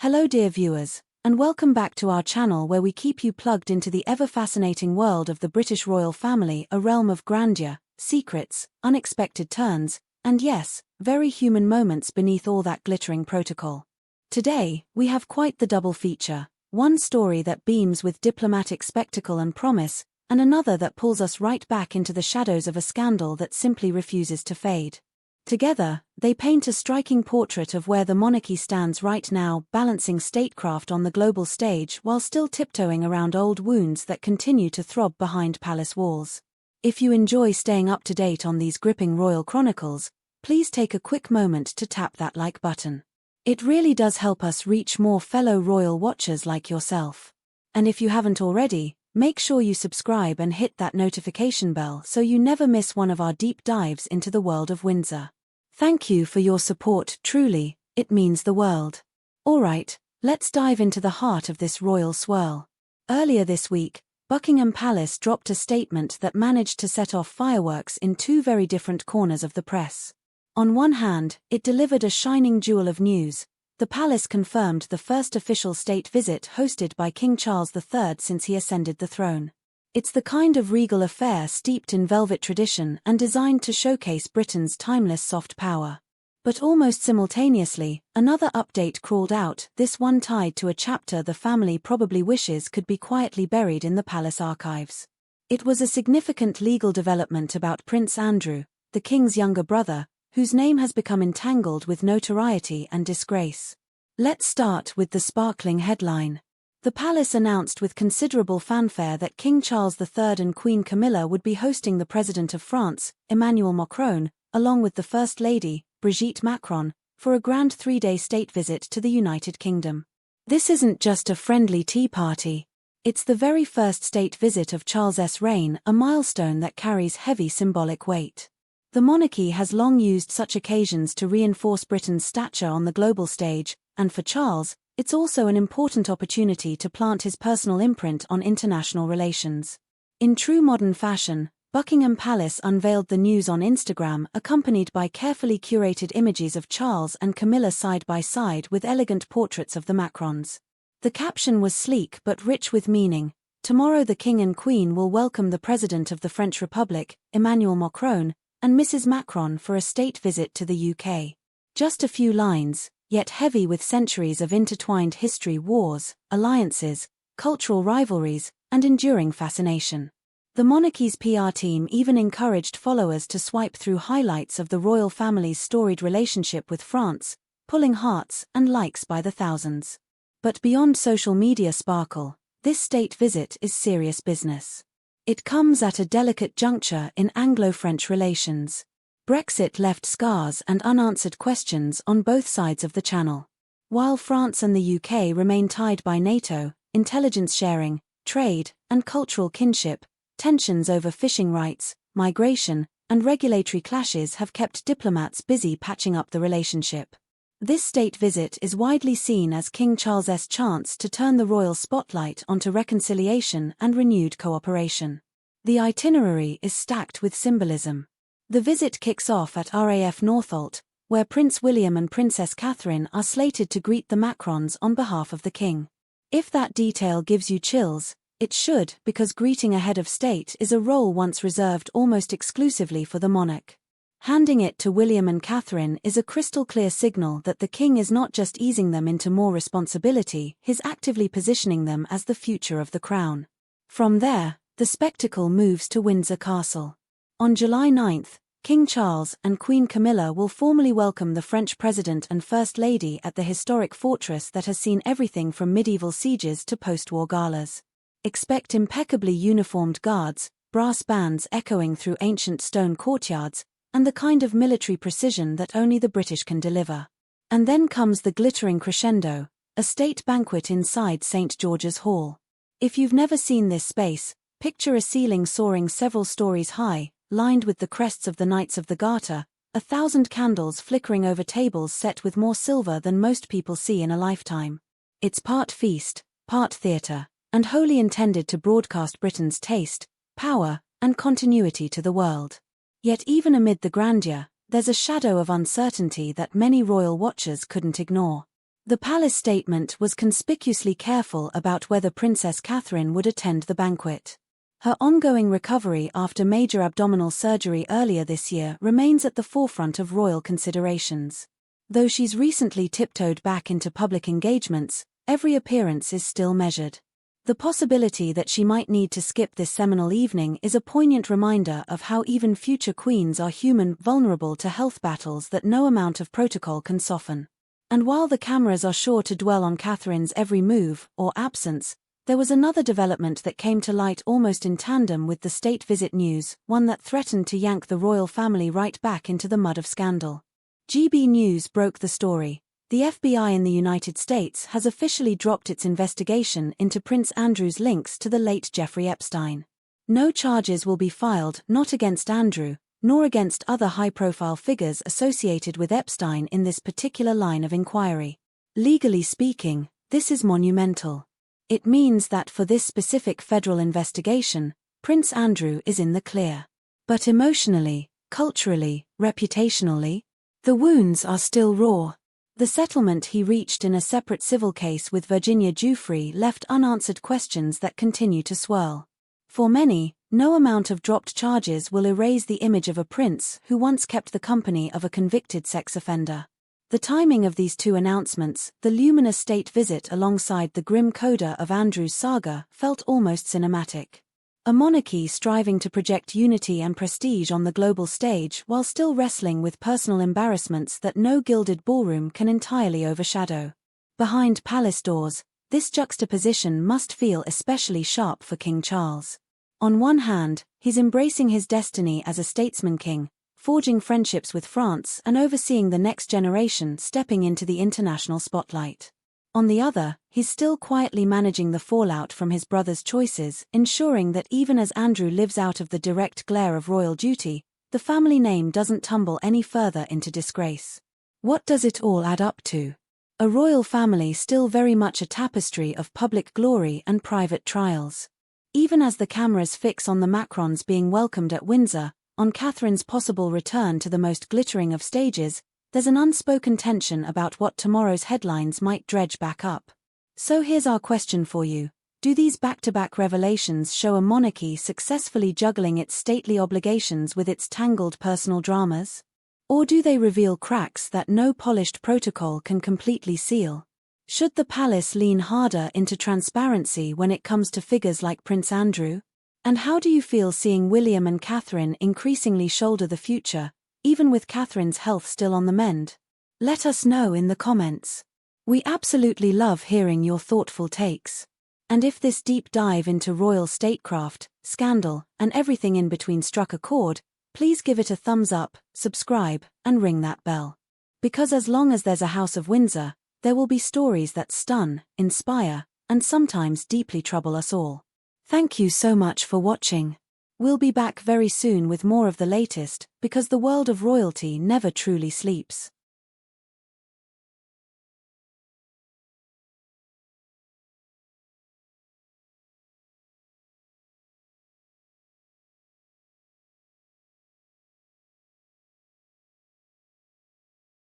Hello dear viewers, and welcome back to our channel where we keep you plugged into the ever-fascinating world of the British royal family, a realm of grandeur, secrets, unexpected turns, and yes, very human moments beneath all that glittering protocol. Today, we have quite the double feature, one story that beams with diplomatic spectacle and promise, and another that pulls us right back into the shadows of a scandal that simply refuses to fade. Together, they paint a striking portrait of where the monarchy stands right now, balancing statecraft on the global stage while still tiptoeing around old wounds that continue to throb behind palace walls. If you enjoy staying up to date on these gripping royal chronicles, please take a quick moment to tap that like button. It really does help us reach more fellow royal watchers like yourself. And if you haven't already, make sure you subscribe and hit that notification bell so you never miss one of our deep dives into the world of Windsor. Thank you for your support, truly, it means the world. Alright, let's dive into the heart of this royal swirl. Earlier this week, Buckingham Palace dropped a statement that managed to set off fireworks in two very different corners of the press. On one hand, it delivered a shining jewel of news. The palace confirmed the first official state visit hosted by King Charles III since he ascended the throne. It's the kind of regal affair steeped in velvet tradition and designed to showcase Britain's timeless soft power. But almost simultaneously, another update crawled out, this one tied to a chapter the family probably wishes could be quietly buried in the palace archives. It was a significant legal development about Prince Andrew, the king's younger brother, whose name has become entangled with notoriety and disgrace. Let's start with the sparkling headline. The palace announced with considerable fanfare that King Charles III and Queen Camilla would be hosting the President of France, Emmanuel Macron, along with the First Lady, Brigitte Macron, for a grand 3-day state visit to the United Kingdom. This isn't just a friendly tea party. It's the very first state visit of Charles's reign, a milestone that carries heavy symbolic weight. The monarchy has long used such occasions to reinforce Britain's stature on the global stage, and for Charles, it's also an important opportunity to plant his personal imprint on international relations. In true modern fashion, Buckingham Palace unveiled the news on Instagram, accompanied by carefully curated images of Charles and Camilla side by side with elegant portraits of the Macrons. The caption was sleek but rich with meaning. Tomorrow the King and Queen will welcome the President of the French Republic, Emmanuel Macron, and Mrs. Macron for a state visit to the UK. Just a few lines, yet heavy with centuries of intertwined history, wars, alliances, cultural rivalries, and enduring fascination. The monarchy's PR team even encouraged followers to swipe through highlights of the royal family's storied relationship with France, pulling hearts and likes by the thousands. But beyond social media sparkle, this state visit is serious business. It comes at a delicate juncture in Anglo-French relations. Brexit left scars and unanswered questions on both sides of the Channel. While France and the UK remain tied by NATO, intelligence sharing, trade, and cultural kinship, tensions over fishing rights, migration, and regulatory clashes have kept diplomats busy patching up the relationship. This state visit is widely seen as King Charles's chance to turn the royal spotlight onto reconciliation and renewed cooperation. The itinerary is stacked with symbolism. The visit kicks off at RAF Northolt, where Prince William and Princess Catherine are slated to greet the Macrons on behalf of the king. If that detail gives you chills, it should, because greeting a head of state is a role once reserved almost exclusively for the monarch. Handing it to William and Catherine is a crystal-clear signal that the king is not just easing them into more responsibility, he's actively positioning them as the future of the crown. From there, the spectacle moves to Windsor Castle. On July 9, King Charles and Queen Camilla will formally welcome the French President and First Lady at the historic fortress that has seen everything from medieval sieges to post-war galas. Expect impeccably uniformed guards, brass bands echoing through ancient stone courtyards, and the kind of military precision that only the British can deliver. And then comes the glittering crescendo, a state banquet inside St. George's Hall. If you've never seen this space, picture a ceiling soaring several stories high, lined with the crests of the Knights of the Garter, 1,000 candles flickering over tables set with more silver than most people see in a lifetime. It's part feast, part theatre, and wholly intended to broadcast Britain's taste, power, and continuity to the world. Yet even amid the grandeur, there's a shadow of uncertainty that many royal watchers couldn't ignore. The palace statement was conspicuously careful about whether Princess Catherine would attend the banquet. Her ongoing recovery after major abdominal surgery earlier this year remains at the forefront of royal considerations. Though she's recently tiptoed back into public engagements, every appearance is still measured. The possibility that she might need to skip this seminal evening is a poignant reminder of how even future queens are human, vulnerable to health battles that no amount of protocol can soften. And while the cameras are sure to dwell on Catherine's every move or absence, there was another development that came to light almost in tandem with the state visit news, one that threatened to yank the royal family right back into the mud of scandal. GB News broke the story. The FBI in the United States has officially dropped its investigation into Prince Andrew's links to the late Jeffrey Epstein. No charges will be filed, not against Andrew, nor against other high-profile figures associated with Epstein in this particular line of inquiry. Legally speaking, this is monumental. It means that for this specific federal investigation, Prince Andrew is in the clear. But emotionally, culturally, reputationally, the wounds are still raw. The settlement he reached in a separate civil case with Virginia Giuffre left unanswered questions that continue to swirl. For many, no amount of dropped charges will erase the image of a prince who once kept the company of a convicted sex offender. The timing of these two announcements, the luminous state visit alongside the grim coda of Andrew's saga, felt almost cinematic. A monarchy striving to project unity and prestige on the global stage while still wrestling with personal embarrassments that no gilded ballroom can entirely overshadow. Behind palace doors, this juxtaposition must feel especially sharp for King Charles. On one hand, he's embracing his destiny as a statesman king, forging friendships with France and overseeing the next generation stepping into the international spotlight. On the other, he's still quietly managing the fallout from his brother's choices, ensuring that even as Andrew lives out of the direct glare of royal duty, the family name doesn't tumble any further into disgrace. What does it all add up to? A royal family still very much a tapestry of public glory and private trials. Even as the cameras fix on the Macrons being welcomed at Windsor, on Catherine's possible return to the most glittering of stages, there's an unspoken tension about what tomorrow's headlines might dredge back up. So here's our question for you. Do these back-to-back revelations show a monarchy successfully juggling its stately obligations with its tangled personal dramas? Or do they reveal cracks that no polished protocol can completely seal? Should the palace lean harder into transparency when it comes to figures like Prince Andrew? And how do you feel seeing William and Catherine increasingly shoulder the future, even with Catherine's health still on the mend? Let us know in the comments. We absolutely love hearing your thoughtful takes. And if this deep dive into royal statecraft, scandal, and everything in between struck a chord, please give it a thumbs up, subscribe, and ring that bell. Because as long as there's a House of Windsor, there will be stories that stun, inspire, and sometimes deeply trouble us all. Thank you so much for watching. We'll be back very soon with more of the latest, because the world of royalty never truly sleeps.